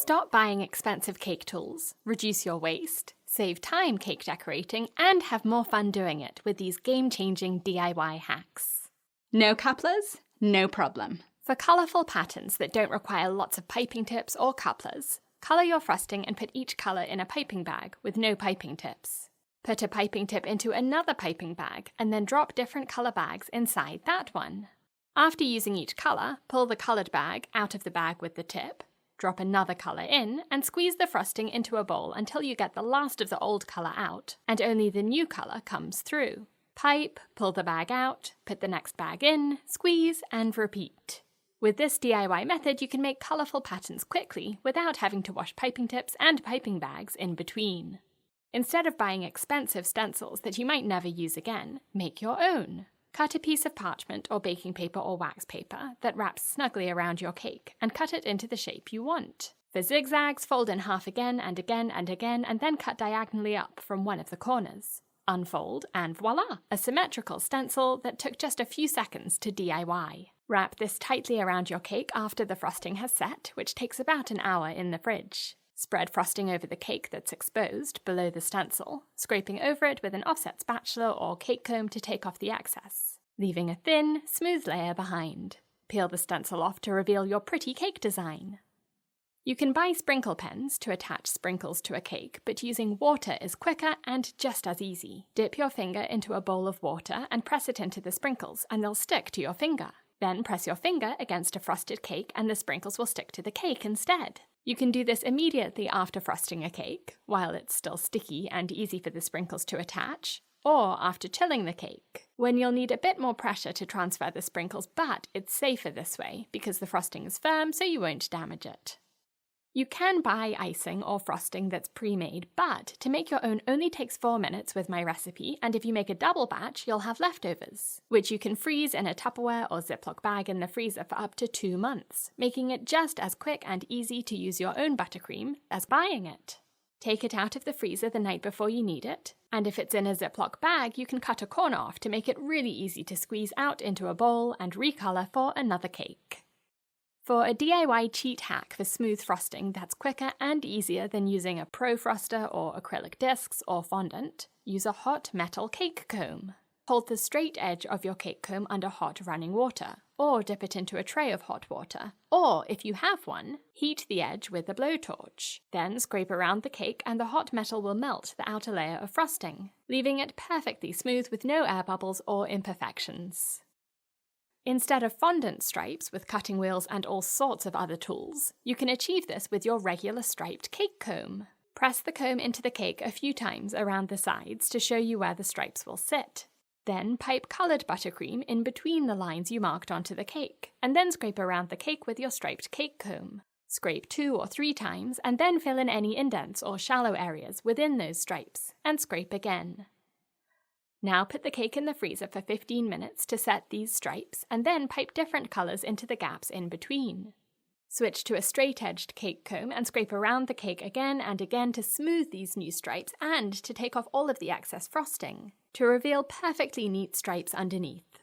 Stop buying expensive cake tools, reduce your waste, save time cake decorating, and have more fun doing it with these game-changing DIY hacks. No couplers? No problem. For colourful patterns that don't require lots of piping tips or couplers, colour your frosting and put each colour in a piping bag with no piping tips. Put a piping tip into another piping bag and then drop different colour bags inside that one. After using each colour, pull the coloured bag out of the bag with the tip, drop another colour in, and squeeze the frosting into a bowl until you get the last of the old colour out, and only the new colour comes through. Pipe, pull the bag out, put the next bag in, squeeze, and repeat. With this DIY method, you can make colourful patterns quickly without having to wash piping tips and piping bags in between. Instead of buying expensive stencils that you might never use again, make your own. Cut a piece of parchment or baking paper or wax paper that wraps snugly around your cake and cut it into the shape you want. For zigzags, fold in half again and again and again, and then cut diagonally up from one of the corners. Unfold, and voila! A symmetrical stencil that took just a few seconds to DIY. Wrap this tightly around your cake after the frosting has set, which takes about an hour in the fridge. Spread frosting over the cake that's exposed below the stencil, scraping over it with an offset spatula or cake comb to take off the excess, leaving a thin, smooth layer behind. Peel the stencil off to reveal your pretty cake design. You can buy sprinkle pens to attach sprinkles to a cake, but using water is quicker and just as easy. Dip your finger into a bowl of water and press it into the sprinkles, and they'll stick to your finger. Then press your finger against a frosted cake and the sprinkles will stick to the cake instead. You can do this immediately after frosting a cake, while it's still sticky and easy for the sprinkles to attach, or after chilling the cake, when you'll need a bit more pressure to transfer the sprinkles, but it's safer this way because the frosting is firm so you won't damage it. You can buy icing or frosting that's pre-made, but to make your own only takes 4 minutes with my recipe, and if you make a double batch, you'll have leftovers, which you can freeze in a Tupperware or Ziploc bag in the freezer for up to 2 months, making it just as quick and easy to use your own buttercream as buying it. Take it out of the freezer the night before you need it, and if it's in a Ziploc bag, you can cut a corner off to make it really easy to squeeze out into a bowl and recolor for another cake. For a DIY cheat hack for smooth frosting that's quicker and easier than using a pro froster or acrylic discs or fondant, use a hot metal cake comb. Hold the straight edge of your cake comb under hot running water, or dip it into a tray of hot water, or if you have one, heat the edge with a blowtorch. Then scrape around the cake and the hot metal will melt the outer layer of frosting, leaving it perfectly smooth with no air bubbles or imperfections. Instead of fondant stripes with cutting wheels and all sorts of other tools, you can achieve this with your regular striped cake comb. Press the comb into the cake a few times around the sides to show you where the stripes will sit. Then pipe coloured buttercream in between the lines you marked onto the cake, and then scrape around the cake with your striped cake comb. Scrape 2 or 3 times, and then fill in any indents or shallow areas within those stripes, and scrape again. Now put the cake in the freezer for 15 minutes to set these stripes, and then pipe different colours into the gaps in between. Switch to a straight-edged cake comb and scrape around the cake again and again to smooth these new stripes and to take off all of the excess frosting, to reveal perfectly neat stripes underneath.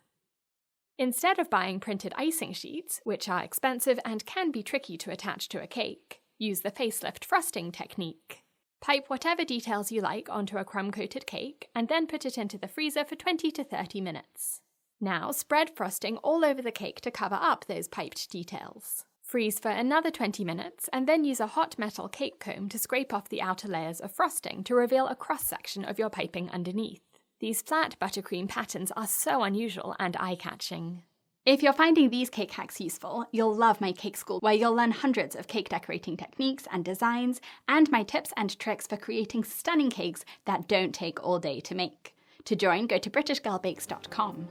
Instead of buying printed icing sheets, which are expensive and can be tricky to attach to a cake, use the facelift frosting technique. Pipe whatever details you like onto a crumb-coated cake, and then put it into the freezer for 20 to 30 minutes. Now spread frosting all over the cake to cover up those piped details. Freeze for another 20 minutes, and then use a hot metal cake comb to scrape off the outer layers of frosting to reveal a cross-section of your piping underneath. These flat buttercream patterns are so unusual and eye-catching. If you're finding these cake hacks useful, you'll love my cake school, where you'll learn hundreds of cake decorating techniques and designs, and my tips and tricks for creating stunning cakes that don't take all day to make. To join, go to britishgirlbakes.com.